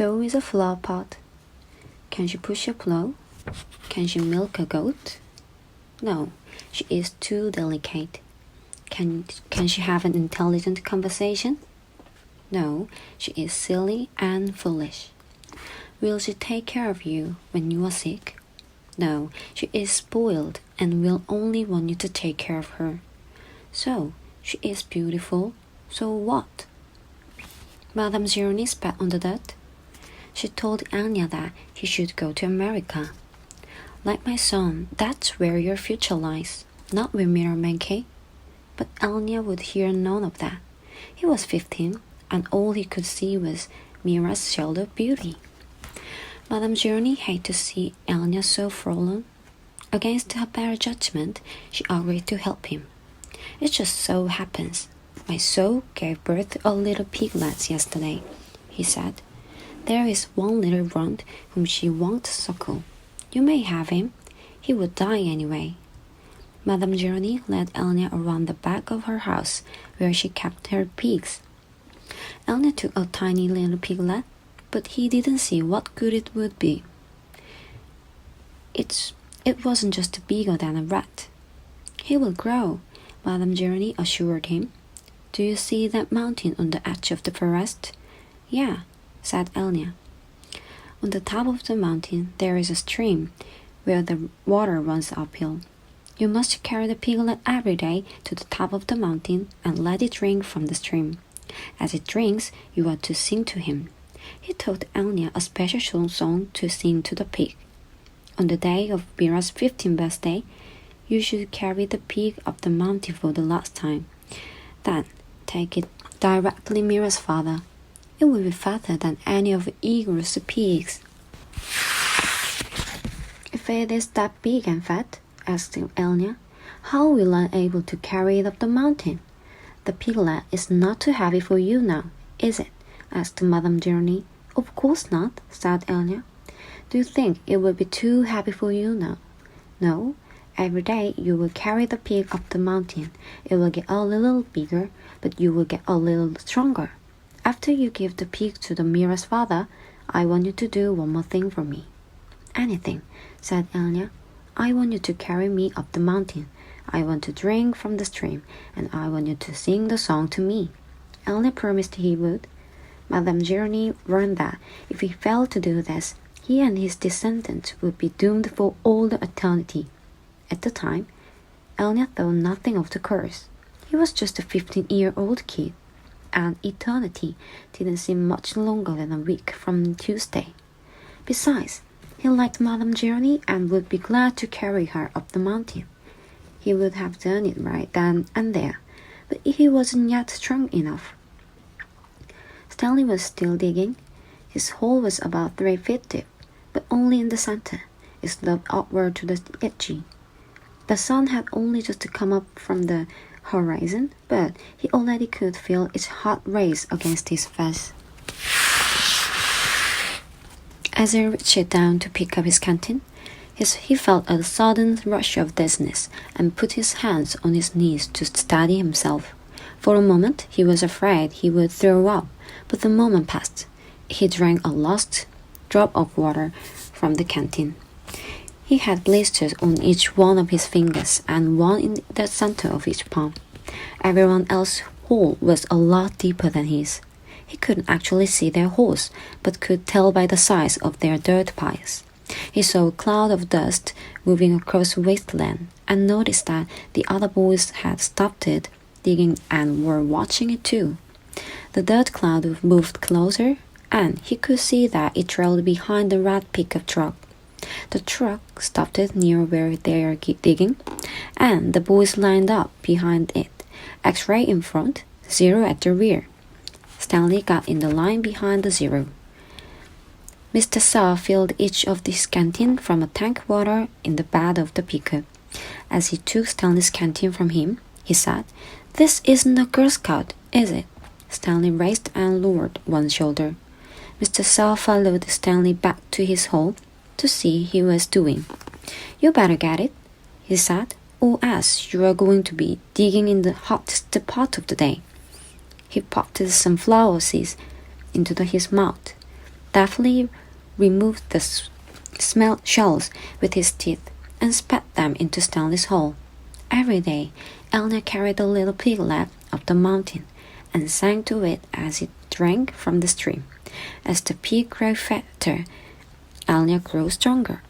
So is a flower pot. Can she push a plow? Can she milk a goat? No, she is too delicate. Can she have an intelligent conversation? No, she is silly and foolish. Will she take care of you when you are sick? No, she is spoiled and will only want you to take care of her. So, she is beautiful, so what? Madame Gironny spat on the dirt. She told Anya that he should go to America. Like my son, that's where your future lies, not with Mirror Mankey. But Anya would hear none of that. He was 15, and all he could see was Mira's shoulder beauty. Madame Gironny hated to see Anya so forlorn. Against her better judgment, she agreed to help him. It just so happens my soul gave birth to a little piglet yesterday, he said. There is one little runt whom she won't suckle. You may have him. He would die anyway. Madame Gironny led Anya around the back of her house, where she kept her pigs. Anya took a tiny little piglet, but he didn't see what good it would be. It wasn't just bigger than a rat. He will grow, Madame Gironny assured him. Do you see that mountain on the edge of the forest? Yeah, said Anya. On the top of the mountain there is a stream, where the water runs uphill. You must carry the piglet every day to the top of the mountain and let it drink from the stream. As it drinks, you are to sing to him. He taught Anya a special song to sing to the pig. On the day of Mira's 15th birthday, you should carry the pig up the mountain for the last time. Then take it directly to Mira's father. It will be fatter than any of Igor's pigs. If it is that big and fat, asked Anya, how will I be able to carry it up the mountain? The piglet is not too heavy for you now, is it? Asked Madame Gironny. Of course not, said Anya. Do you think it will be too heavy for you now? No. Every day you will carry the pig up the mountain. It will get a little bigger, but you will get a little stronger. After you give the pig to the Mira's father, I want you to do one more thing for me. Anything, said Anya. I want you to carry me up the mountain. I want to drink from the stream, and I want you to sing the song to me. Anya promised he would. Madame Gironny warned that if he failed to do this, he and his descendants would be doomed for all the eternity. At the time, Anya thought nothing of the curse. He was just a 15-year-old kid, and eternity didn't seem much longer than a week from Tuesday. Besides, he liked Madame Gironny and would be glad to carry her up the mountain. He would have done it right then and there, but he wasn't yet strong enough. Stanley was still digging. His hole was about 3 feet deep, but only in the center. It sloped upward to the edge. The sun had only just come up from the horizon, but he already could feel its hot rays against his face. As he reached down to pick up his canteen, he felt a sudden rush of dizziness and put his hands on his knees to steady himself. For a moment he was afraid he would throw up, but the moment passed. He drank a last drop of water from the canteen. He had blisters on each one of his fingers and one in the center of each palm. Everyone else's hole was a lot deeper than his. He couldn't actually see their holes, but could tell by the size of their dirt piles. He saw a cloud of dust moving across the wasteland and noticed that the other boys had stopped digging and were watching it too. The dirt cloud moved closer, and he could see that it trailed behind the red pickup truck. The truck stopped near where they were digging, and the boys lined up behind it, X-ray in front, Zero at the rear. Stanley got in the line behind the Zero. Mr. Saw filled each of his canteen from a tank water in the bed of the pickup. As he took Stanley's canteen from him, he said, "This isn't a Girl Scout, is it?" Stanley raised and lowered one shoulder. Mr. Saw followed Stanley back to his hole to see he was doing. "You better get it," he said, "or else you are going to be digging in the hottest part of the day." He popped some flower seeds into his mouth. deftly removed the shells with his teeth and spat them into Stanley's hole. Every day, Elna carried the little piglet up the mountain and sang to it as it drank from the stream. As the pig grew fatter, Elna grew stronger.